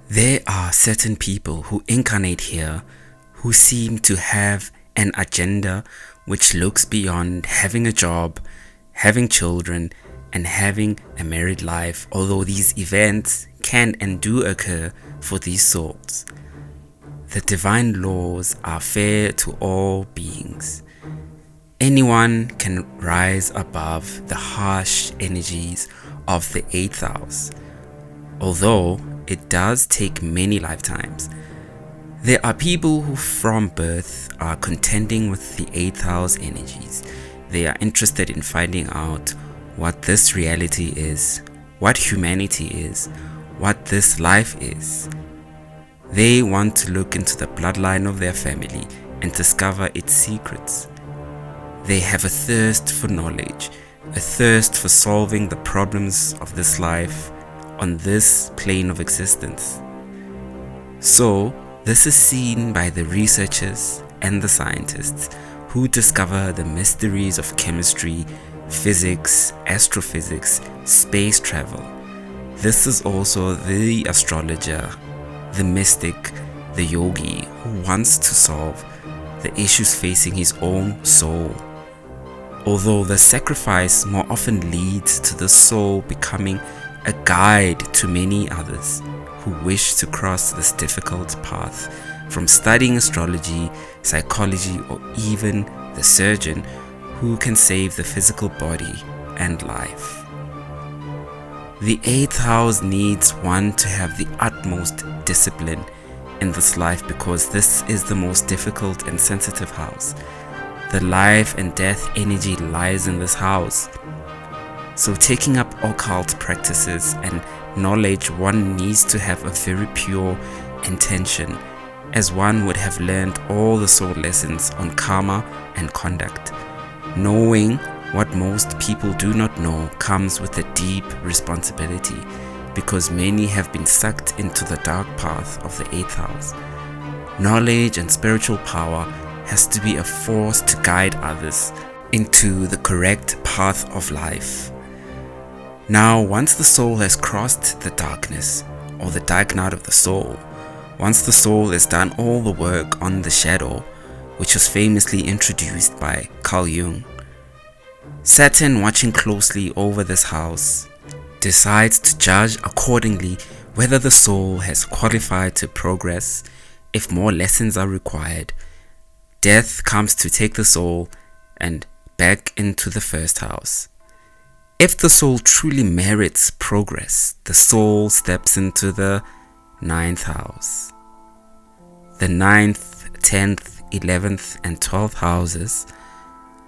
There are certain people who incarnate here who seem to have an agenda which looks beyond having a job, having children, and having a married life, although these events can and do occur for these souls. The divine laws are fair to all beings. Anyone can rise above the harsh energies of the 8th house, although it does take many lifetimes. There are people who from birth are contending with the 8th house energies. They are interested in finding out what this reality is, what humanity is, what this life is. They want to look into the bloodline of their family and discover its secrets. They have a thirst for knowledge, a thirst for solving the problems of this life on this plane of existence. So, this is seen by the researchers and the scientists who discover the mysteries of chemistry, physics, astrophysics, space travel. This is also the astrologer, the mystic, the yogi who wants to solve the issues facing his own soul. Although the sacrifice more often leads to the soul becoming a guide to many others who wish to cross this difficult path, from studying astrology, psychology, or even the surgeon who can save the physical body and life. The 8th house needs one to have the utmost discipline in this life because this is the most difficult and sensitive house. The life and death energy lies in this house. So taking up occult practices and knowledge, one needs to have a very pure intention, as one would have learned all the soul lessons on karma and conduct. Knowing what most people do not know comes with a deep responsibility, because many have been sucked into the dark path of the 8th house. Knowledge and spiritual power has to be a force to guide others into the correct path of life. Now, once the soul has crossed the darkness, or the dark night of the soul, once the soul has done all the work on the shadow, which was famously introduced by Carl Jung, Saturn, watching closely over this house, decides to judge accordingly whether the soul has qualified to progress, if more lessons are required. Death comes to take the soul and back into the first house. If the soul truly merits progress, the soul steps into the 9th house. The 9th, 10th, 11th, and 12th houses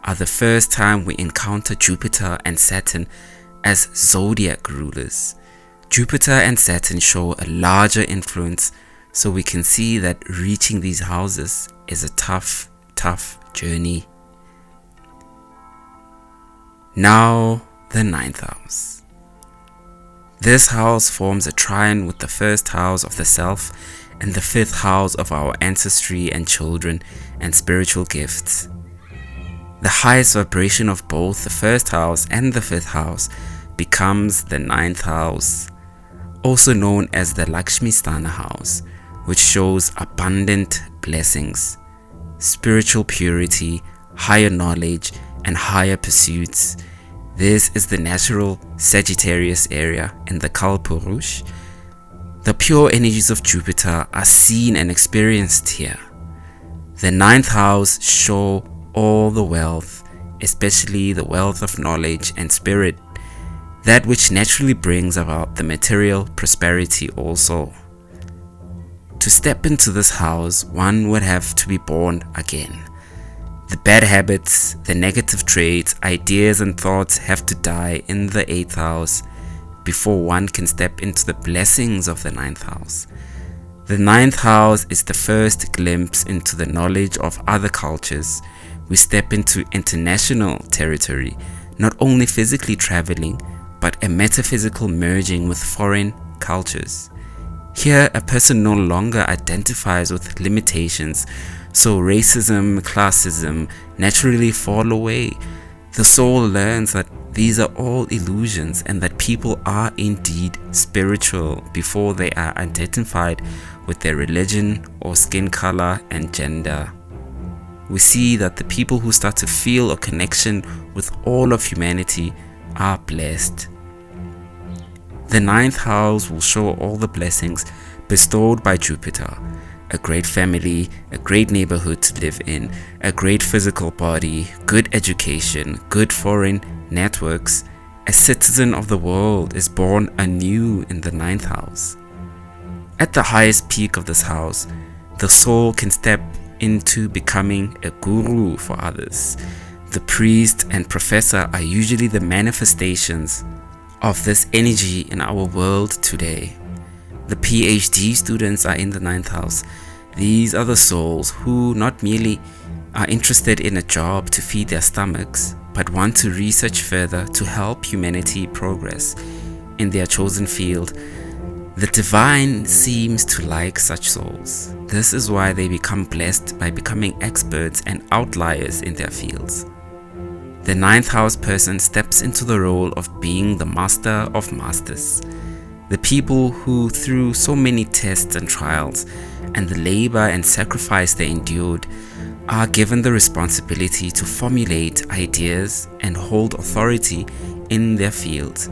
are the first time we encounter Jupiter and Saturn as zodiac rulers. Jupiter and Saturn show a larger influence, so we can see that reaching these houses is a tough journey. Now, the 9th house. This house forms a trine with the 1st house of the self and the 5th house of our ancestry and children and spiritual gifts. The highest vibration of both the 1st house and the 5th house becomes the 9th house, also known as the Lakshmi Sthana house, which shows abundant blessings, spiritual purity, higher knowledge, and higher pursuits. This is the natural Sagittarius area in the Kalpurush. The pure energies of Jupiter are seen and experienced here. The 9th house show all the wealth, especially the wealth of knowledge and spirit, that which naturally brings about the material prosperity also. To step into this house, one would have to be born again. The bad habits, the negative traits, ideas and thoughts have to die in the 8th house before one can step into the blessings of the 9th house. The 9th house is the first glimpse into the knowledge of other cultures. We step into international territory, not only physically traveling, but a metaphysical merging with foreign cultures. Here, a person no longer identifies with limitations, so racism, classism naturally fall away. The soul learns that these are all illusions, and that people are indeed spiritual before they are identified with their religion or skin color and gender. We see that the people who start to feel a connection with all of humanity are blessed. The 9th house will show all the blessings bestowed by Jupiter: a great family, a great neighborhood to live in, a great physical body, good education, good foreign networks. A citizen of the world is born anew in the 9th house. At the highest peak of this house, the soul can step into becoming a guru for others. The priest and professor are usually the manifestations of this energy in our world today. The PhD students are in the 9th house. These are the souls who not merely are interested in a job to feed their stomachs, but want to research further to help humanity progress in their chosen field. The divine seems to like such souls. This is why they become blessed by becoming experts and outliers in their fields. The 9th house person steps into the role of being the master of masters. The people who, through so many tests and trials and the labor and sacrifice they endured, are given the responsibility to formulate ideas and hold authority in their fields.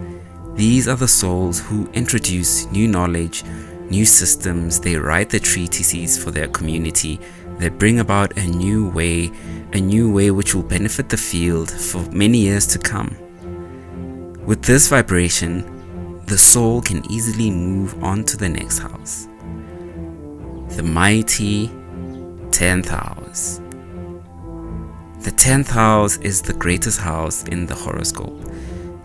These are the souls who introduce new knowledge, new systems. They write the treatises for their community. They bring about a new way which will benefit the field for many years to come. With this vibration, the soul can easily move on to the next house. The mighty 10th house. The 10th house is the greatest house in the horoscope,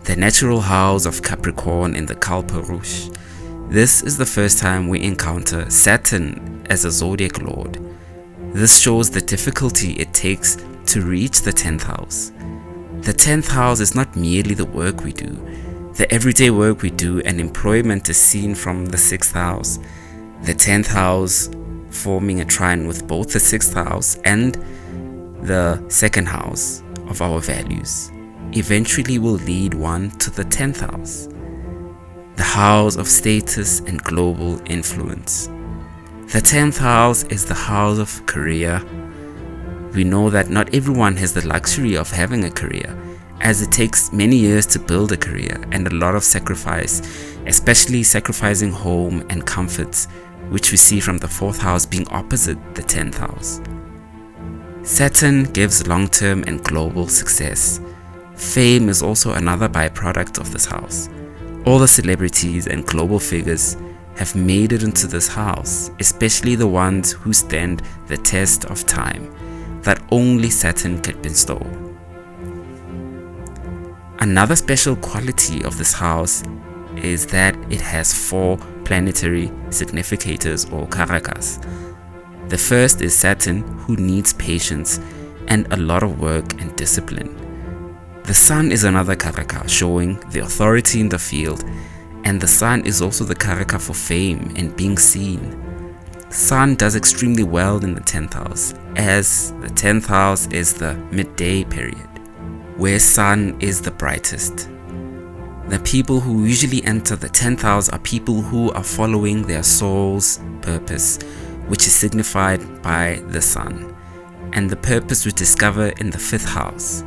the natural house of Capricorn in the Kalpurusha. This is the first time we encounter Saturn as a zodiac lord. This shows the difficulty it takes to reach the 10th house. The 10th house is not merely the work we do. The everyday work we do and employment is seen from the 6th house. The 10th house forming a trine with both the 6th house and the 2nd house of our values eventually will lead one to the 10th house, the house of status and global influence. The 10th house is the house of career. We know that not everyone has the luxury of having a career, as it takes many years to build a career and a lot of sacrifice, especially sacrificing home and comforts, which we see from the 4th house being opposite the 10th house. Saturn gives long-term and global success. Fame is also another byproduct of this house. All the celebrities and global figures have made it into this house, especially the ones who stand the test of time that only Saturn can bestow. Another special quality of this house is that it has 4 planetary significators or karakas. The first is Saturn, who needs patience and a lot of work and discipline. The Sun is another karaka, showing the authority in the field, and the Sun is also the karaka for fame and being seen. Sun does extremely well in the 10th house, as the 10th house is the midday period, where Sun is the brightest. The people who usually enter the 10th house are people who are following their soul's purpose, which is signified by the Sun, and the purpose we discover in the 5th house.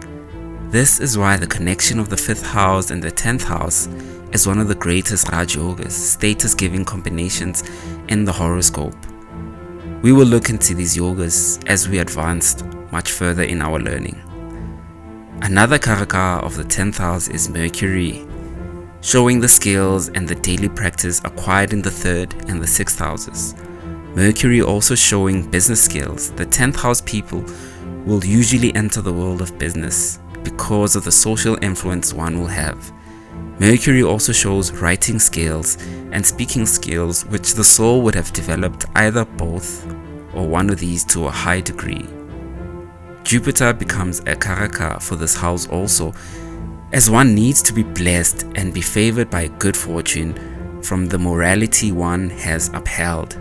This is why the connection of the 5th house and the 10th house is one of the greatest Raj Yogas, status-giving combinations in the horoscope. We will look into these yogas as we advance much further in our learning. Another karaka of the 10th house is Mercury, showing the skills and the daily practice acquired in the 3rd and the 6th houses. Mercury also showing business skills. The 10th house people will usually enter the world of business because of the social influence one will have. Mercury also shows writing skills and speaking skills, which the soul would have developed either both or one of these to a high degree. Jupiter becomes a karaka for this house also, as one needs to be blessed and be favored by good fortune from the morality one has upheld.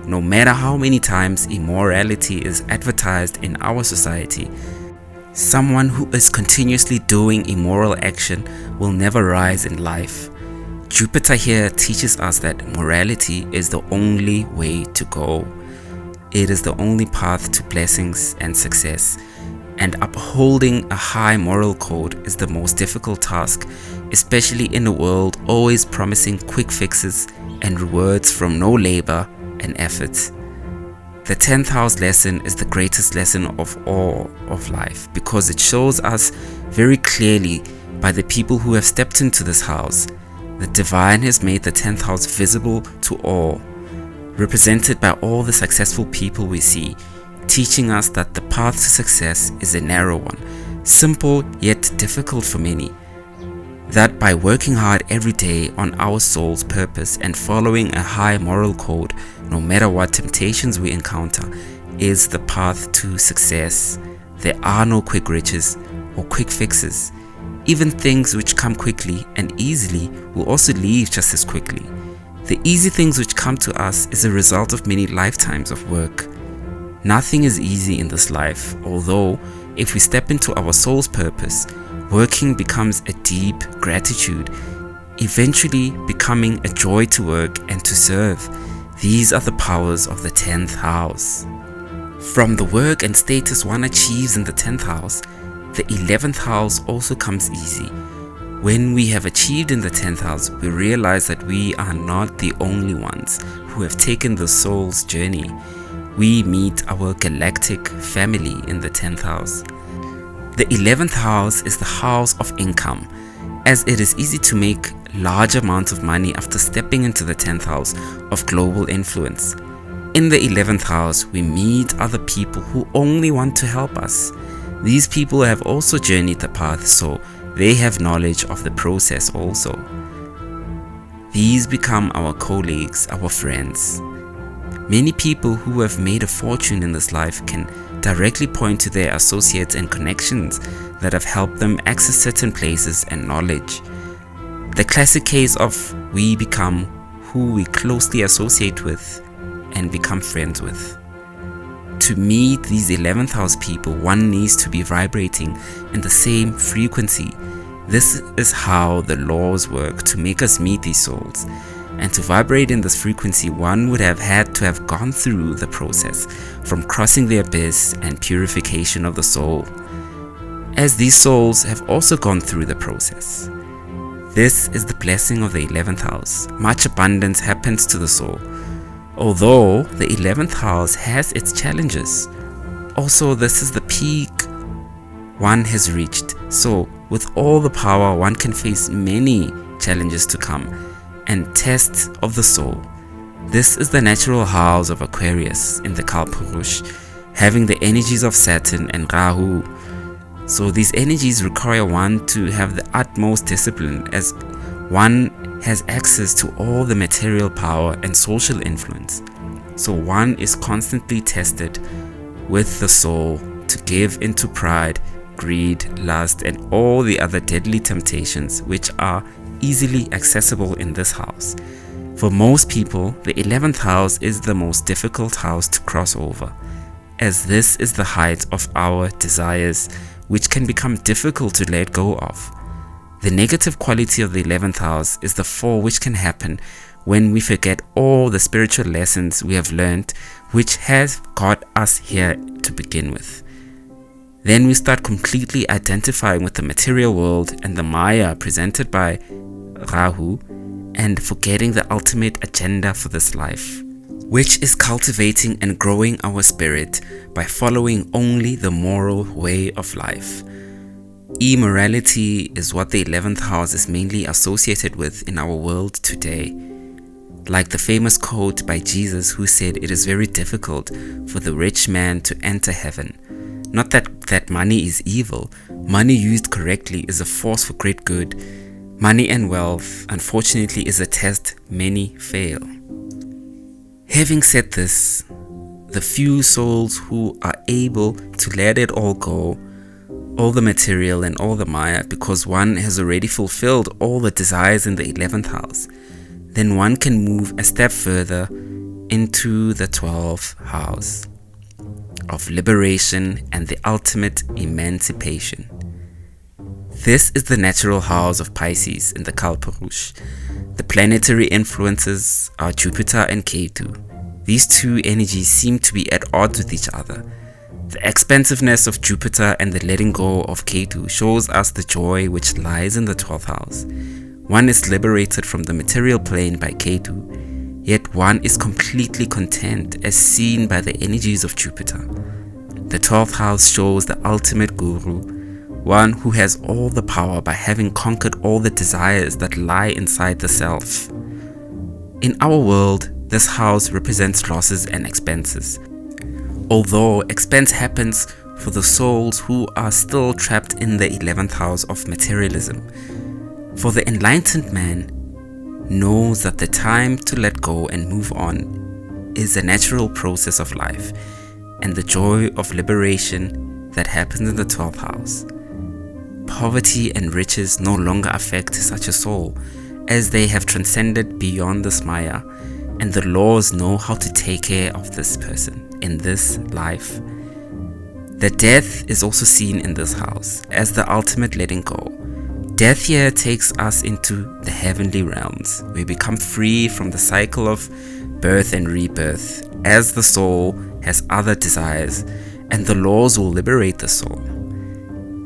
No matter how many times immorality is advertised in our society, Someone who is continuously doing immoral action will never rise in life. Jupiter here teaches us that morality is the only way to go. It is the only path to blessings and success, and upholding a high moral code is the most difficult task, especially in a world always promising quick fixes and rewards from no labor and effort. The 10th house lesson is the greatest lesson of all of life because it shows us very clearly by the people who have stepped into this house. The divine has made the 10th house visible to all, represented by all the successful people we see, teaching us that the path to success is a narrow one, simple yet difficult for many. That by working hard every day on our soul's purpose and following a high moral code, no matter what temptations we encounter, is the path to success. There are no quick riches or quick fixes. Even things which come quickly and easily will also leave just as quickly. The easy things which come to us is a result of many lifetimes of work. Nothing is easy in this life, although if we step into our soul's purpose, working becomes a deep gratitude, eventually becoming a joy to work and to serve. These are the powers of the 10th house. From the work and status one achieves in the 10th house, the 11th house also comes easy. When we have achieved in the 10th house, we realize that we are not the only ones who have taken the soul's journey. We meet our galactic family in the 10th house. The 11th house is the house of income, as it is easy to make large amounts of money after stepping into the 10th house of global influence. In the 11th house, we meet other people who only want to help us. These people have also journeyed the path, so they have knowledge of the process also. These become our colleagues, our friends. Many people who have made a fortune in this life can directly point to their associates and connections that have helped them access certain places and knowledge. The classic case of we become who we closely associate with and become friends with. To meet these 11th house people, one needs to be vibrating in the same frequency. This is how the laws work to make us meet these souls. And to vibrate in this frequency, one would have had to have gone through the process from crossing the abyss and purification of the soul, as these souls have also gone through the process. This is the blessing of the 11th house. Much abundance happens to the soul, although the 11th house has its challenges. Also, this is the peak one has reached, so with all the power one can face many challenges to come and tests of the soul. This is the natural house of Aquarius in the Kalpurush, having the energies of Saturn and Rahu. So these energies require one to have the utmost discipline, as one has access to all the material power and social influence. So one is constantly tested with the soul to give into pride, greed, lust, and all the other deadly temptations which are easily accessible in this house. For most people, the 11th house is the most difficult house to cross over, as this is the height of our desires, which can become difficult to let go of. The negative quality of the 11th house is the fall which can happen when we forget all the spiritual lessons we have learned, which has got us here to begin with. Then we start completely identifying with the material world and the Maya presented by Rahu, and forgetting the ultimate agenda for this life, which is cultivating and growing our spirit by following only the moral way of life. Immorality is what the 11th house is mainly associated with in our world today. Like the famous quote by Jesus, who said it is very difficult for the rich man to enter heaven. Not that money is evil. Money used correctly is a force for great good. Money and wealth, unfortunately, is a test many fail. Having said this, the few souls who are able to let it all go, all the material and all the Maya, because one has already fulfilled all the desires in the 11th house, then one can move a step further into the 12th house. of liberation and the ultimate emancipation. This is the natural house of Pisces in the Kalpurush. The planetary influences are Jupiter and Ketu. These two energies seem to be at odds with each other. The expansiveness of Jupiter and the letting go of Ketu shows us the joy which lies in the 12th house. One is liberated from the material plane by Ketu, yet one is completely content as seen by the energies of Jupiter. The 12th house shows the ultimate guru, one who has all the power by having conquered all the desires that lie inside the self. In our world, this house represents losses and expenses. Although expense happens for the souls who are still trapped in the 11th house of materialism. For the enlightened man knows that the time to let go and move on is a natural process of life, and the joy of liberation that happens in the 12th house. Poverty and riches no longer affect such a soul, as they have transcended beyond this Maya, and the laws know how to take care of this person in this life. The death is also seen in this house as the ultimate letting go. Death here takes us into the heavenly realms. We become free from the cycle of birth and rebirth, as the soul has other desires, and the laws will liberate the soul.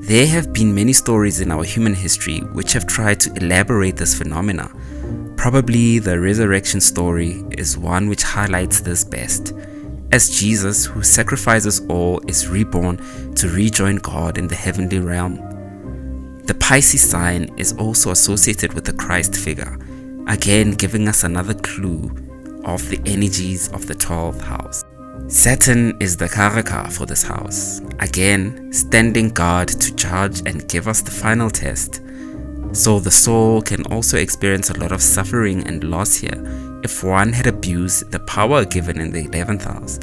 There have been many stories in our human history which have tried to elaborate this phenomena. Probably the resurrection story is one which highlights this best, as Jesus, who sacrifices all, is reborn to rejoin God in the heavenly realm. The Pisces sign is also associated with the Christ figure, again giving us another clue of the energies of the 12th house. Saturn is the Karaka for this house, again standing guard to judge and give us the final test. So the soul can also experience a lot of suffering and loss here if one had abused the power given in the 11th house.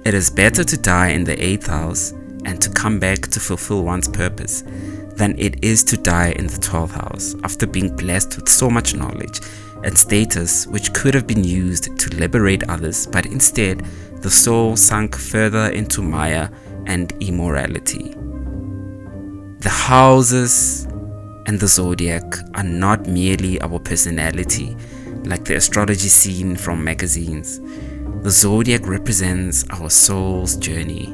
It is better to die in the 8th house and to come back to fulfill one's purpose than it is to die in the 12th house after being blessed with so much knowledge and status which could have been used to liberate others, but instead the soul sunk further into Maya and immorality. The houses and the zodiac are not merely our personality like the astrology seen from magazines. The zodiac represents our soul's journey,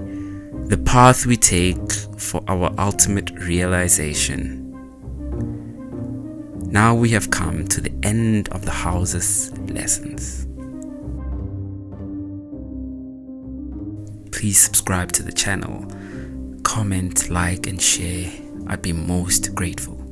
the path we take for our ultimate realization. Now we have come to the end of the house's lessons. Please subscribe to the channel, comment, like and share. I'd be most grateful.